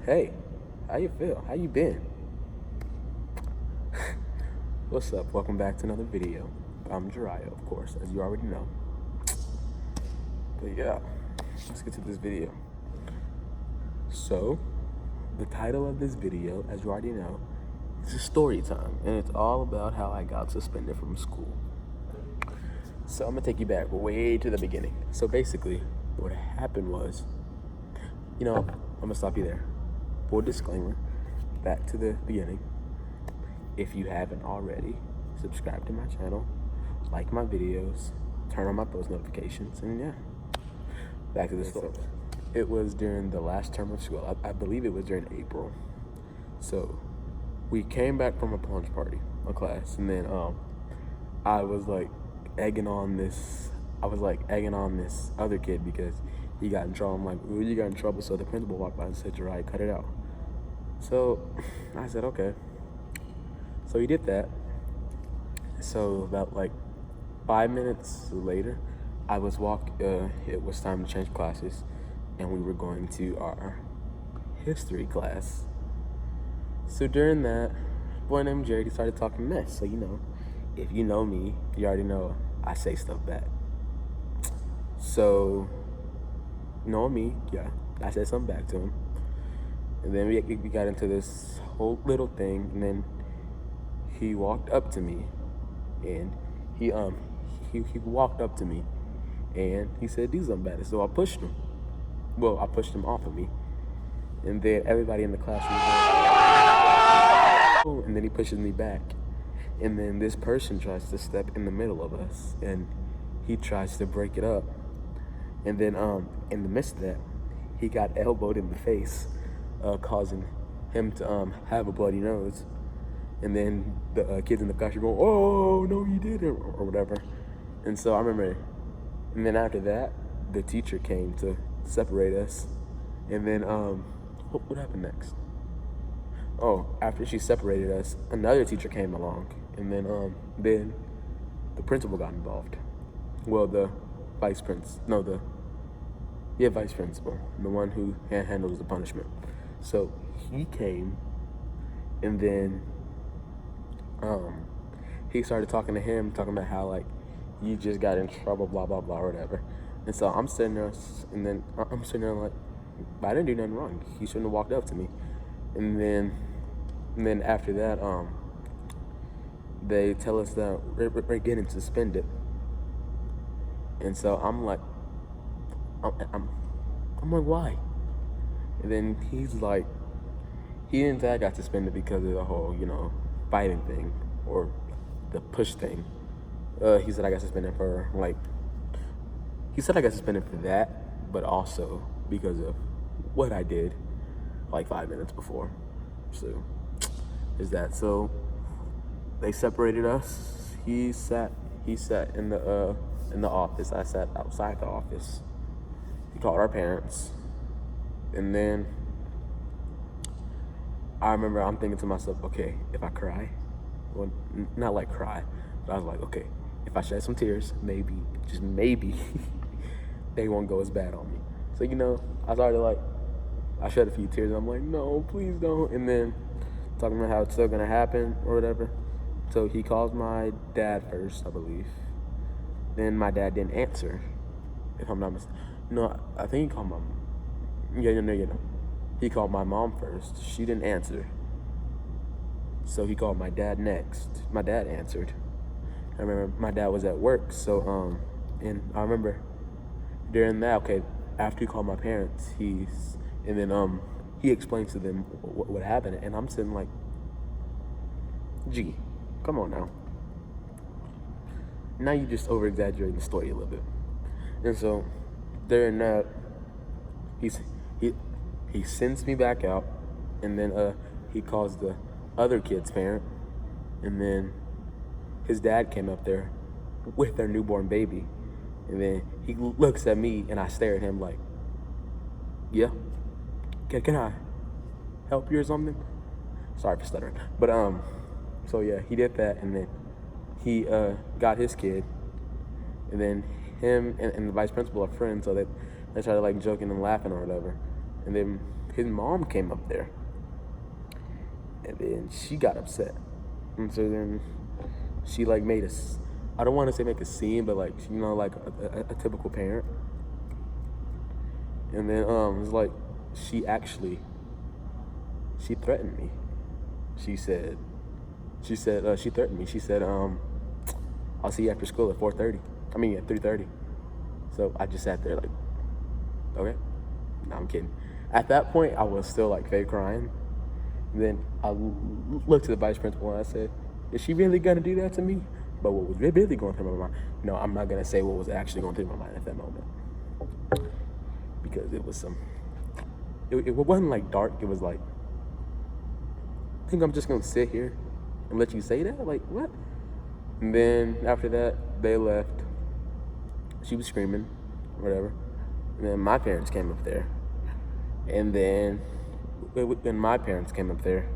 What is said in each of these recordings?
Hey, how you feel? How you been? What's up? Welcome back to another video. I'm Jiraiya, of course, as you already know. But yeah, let's get to this video. So, the title of this video, as you already know, is a story time, and it's all about how I got suspended from school. So I'm gonna take you back way to the beginning. So basically, what happened was, I'm gonna stop you there. Full disclaimer, back to the beginning. If you haven't already, subscribe to my channel, like my videos, turn on my post notifications, and yeah, back to the story. It was during the last term of school. I believe it was during April. So we came back from a plunge party, a class, and then I was like egging on this other kid because he got in trouble. I'm like, ooh, you got in trouble. So the principal walked by and said, "Jiraiya, cut it out." So I said, okay. So he did that. So about like 5 minutes later, it was time to change classes, and we were going to our history class. So during that, a boy named Jared started talking mess. So if you know me, you already know I say stuff back. So, knowing me, yeah, I said something back to him. And then we got into this whole little thing, and then he walked up to me, and he walked up to me, and he said, "Do something about it." So I pushed him. Well, I pushed him off of me, and then everybody in the classroom was like, and then he pushes me back, and then this person tries to step in the middle of us, and he tries to break it up, and then in the midst of that, he got elbowed in the face, causing him to have a bloody nose. And then the kids in the classroom go, "Oh, no, you didn't," or whatever. And so I remember, and then after that, the teacher came to separate us. And then, what happened next? Oh, after she separated us, another teacher came along. And then the principal got involved. Well, the vice principal, vice principal, the one who handles the punishment. So he came, and then he started talking to him, talking about how like you just got in trouble, blah blah blah, or whatever. And so I'm sitting there, and then I'm sitting there like, I didn't do nothing wrong. He shouldn't have walked up to me. And then after that, they tell us that we're getting suspended. And so I'm like, I'm like, why? And then he's like, he didn't say I got suspended because of the whole, fighting thing or the push thing. He said I got suspended for that, but also because of what I did like 5 minutes before. So is that. So they separated us. He sat in the office. I sat outside the office. He called our parents, and then I remember I'm thinking to myself, okay, if I cry, well, not like cry, but I was like, okay, if I shed some tears, maybe, just maybe, they won't go as bad on me. So, I started I shed a few tears, and I'm like, no, please don't. And then talking about how it's still gonna happen or whatever. So he calls my dad first, I believe. Then my dad didn't answer, if I'm not mistaken. No, I think he called my mom. Yeah. He called my mom first. She didn't answer. So he called my dad next. My dad answered. I remember my dad was at work, so and I remember during that, okay, after he called my parents, he explained to them what happened, and I'm sitting like, gee, come on now. Now you just over exaggerating the story a little bit. And so during that, he sends me back out, and then he calls the other kid's parent, and then his dad came up there with their newborn baby, and then he looks at me, and I stare at him like, yeah, can I help you or something? Sorry for stuttering, but so yeah, he did that, and then he got his kid, and then him and the vice principal are friends, so they started like joking and laughing or whatever, and then his mom came up there, and then she got upset, and so then she like made I don't want to say make a scene, but like like a typical parent. And then it was like she threatened me. She threatened me. She said, I'll see you after school at 4:30. I mean at 3:30. So I just sat there like, okay. No, I'm kidding. At that point, I was still like fake crying. And then I looked to the vice principal and I said, is she really gonna do that to me? But what was really going through my mind? No, I'm not gonna say what was actually going through my mind at that moment, because it was it wasn't like dark. It was like, I think I'm just gonna sit here and let you say that? Like, what? And then after that, they left. She was screaming, whatever. And then my parents came up there. And then when my parents came up there,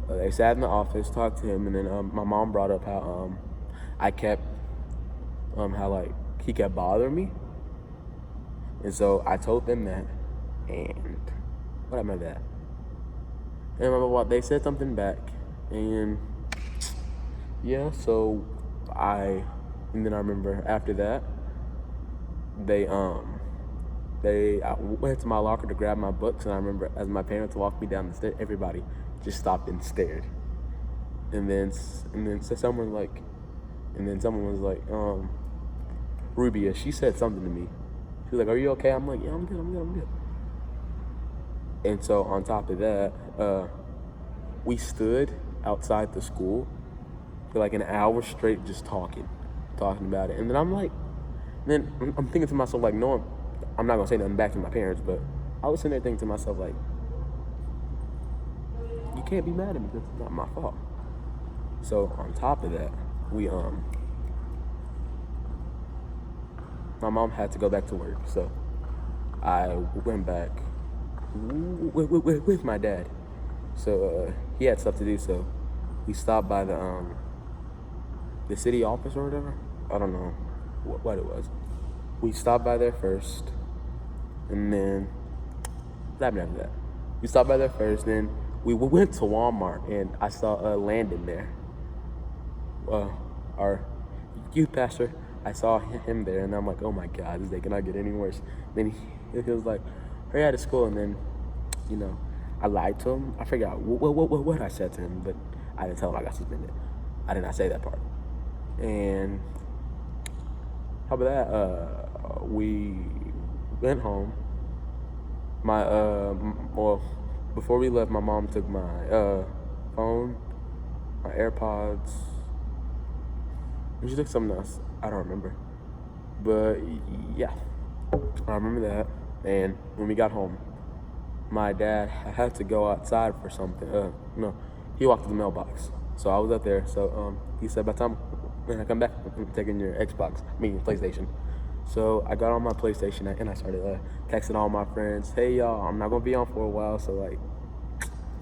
they sat in the office, talked to him, and then my mom brought up how how like he kept bothering me. And so I told them that, and what happened to that? And they said something back, and yeah, so and then I remember after that, I went to my locker to grab my books, and I remember as my parents walked me down the stairs, everybody just stopped and stared. And then someone was like, Rubia, she said something to me. She was like, are you okay? I'm like, yeah, I'm good. And so on top of that, we stood outside the school for like an hour straight just talking about it. And then I'm thinking to myself, like, no, I'm not gonna say nothing back to my parents, but I was sitting there thinking to myself, like, you can't be mad at me because it's not my fault. So on top of that, my mom had to go back to work, so I went back with my dad. So he had stuff to do, so we stopped by the city office or whatever. I don't know what it was. We stopped by there first, and then what happened after that? We stopped by there first, then we went to Walmart, and I saw Landon there. Our youth pastor, I saw him there, and I'm like, oh my God, this day cannot get any worse. Then he was like, hurry out of school, and then, I lied to him. I forgot what I said to him, but I didn't tell him I got suspended. I did not say that part. And how about that? We went home. Before we left, my mom took my phone, my AirPods, and she took something else. I don't remember. But yeah, I remember that. And when we got home, my dad had to go outside for something. No, he walked to the mailbox. So I was up there. So he said, by the time when I come back, I'm taking your PlayStation. So I got on my PlayStation and I started texting all my friends, hey y'all, I'm not gonna be on for a while, so like,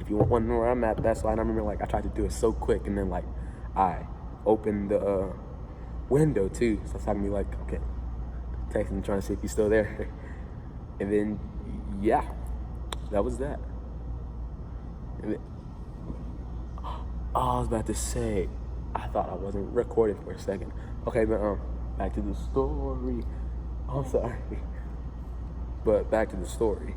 if you want to know where I'm at, that's why. And I remember like I tried to do it so quick, and then like I opened the window too. So it's talking to me like, okay, texting, trying to see if he's still there. And then yeah, that was that. And then, I was about to say, I thought I wasn't recording for a second. Okay, but back to the story. I'm sorry. But back to the story.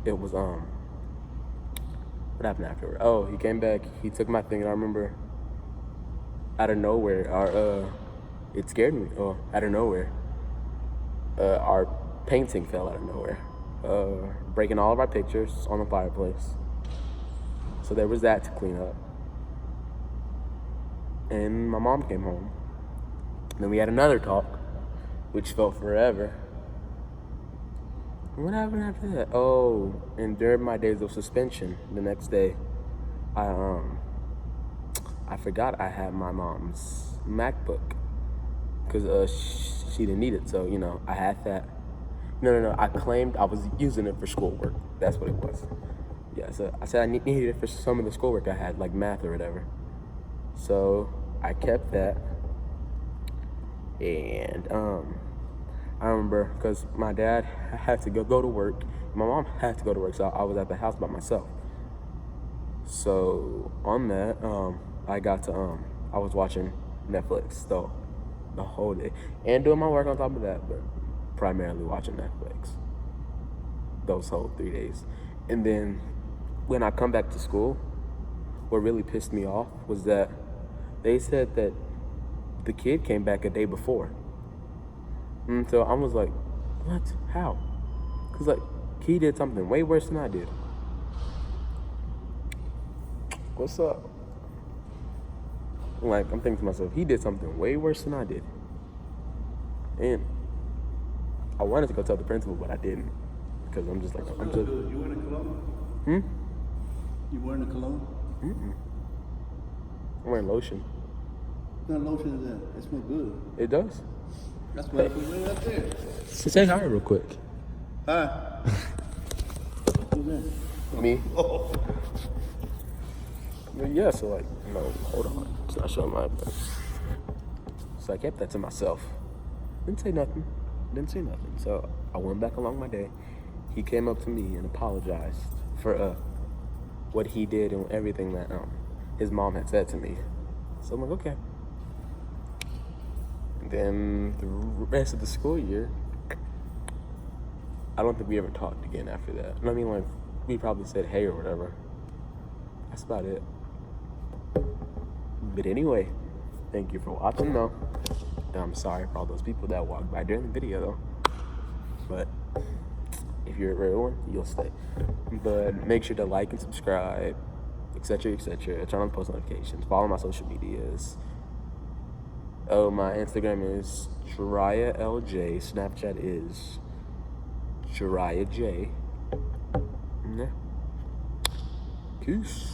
It was what happened afterward? Oh, he came back, he took my thing, and I remember out of nowhere, it scared me. Oh, out of nowhere, our painting fell out of nowhere, breaking all of our pictures on the fireplace. So there was that to clean up. And my mom came home. Then we had another talk, which felt forever. What happened after that? Oh, and during my days of suspension, the next day, I forgot I had my mom's MacBook because she didn't need it. So I had that. No. I claimed I was using it for schoolwork. That's what it was. Yeah. So I said I needed it for some of the schoolwork I had, like math or whatever. So I kept that. And I remember because my dad had to go to work, My mom had to go to work, so I was at the house by myself. So on that, I was watching Netflix the whole day and doing my work on top of that, but primarily watching Netflix those whole 3 days. And then when I come back to school, what really pissed me off was that they said that the kid came back a day before. And so I was like, what? How? Because, like, he did something way worse than I did. What's up? Like, I'm thinking to myself, he did something way worse than I did. And I wanted to go tell the principal, but I didn't. Because I'm just like, You wearing a cologne? You wearing a cologne? I'm wearing lotion. What kind of lotion is that? It smells good. It does. That's what I put up there. So say hi real quick. Hi. Who's that? Me? Oh. But yeah, so like, no, hold on. It's not showing my eyebrows. So I kept that to myself. Didn't say nothing. So I went back along my day. He came up to me and apologized for what he did and everything that his mom had said to me. So I'm like, okay. And then the rest of the school year, I don't think we ever talked again after that. I mean, like, we probably said hey or whatever. That's about it. But anyway, thank you for watching though. And I'm sorry for all those people that walked by during the video though. But if you're a real one, you'll stay. But make sure to like and subscribe, etc., etc. Turn on post notifications. Follow my social medias. Oh, my Instagram is Jiraiya LJ. Snapchat is Jiraiya J. Yeah. Peace.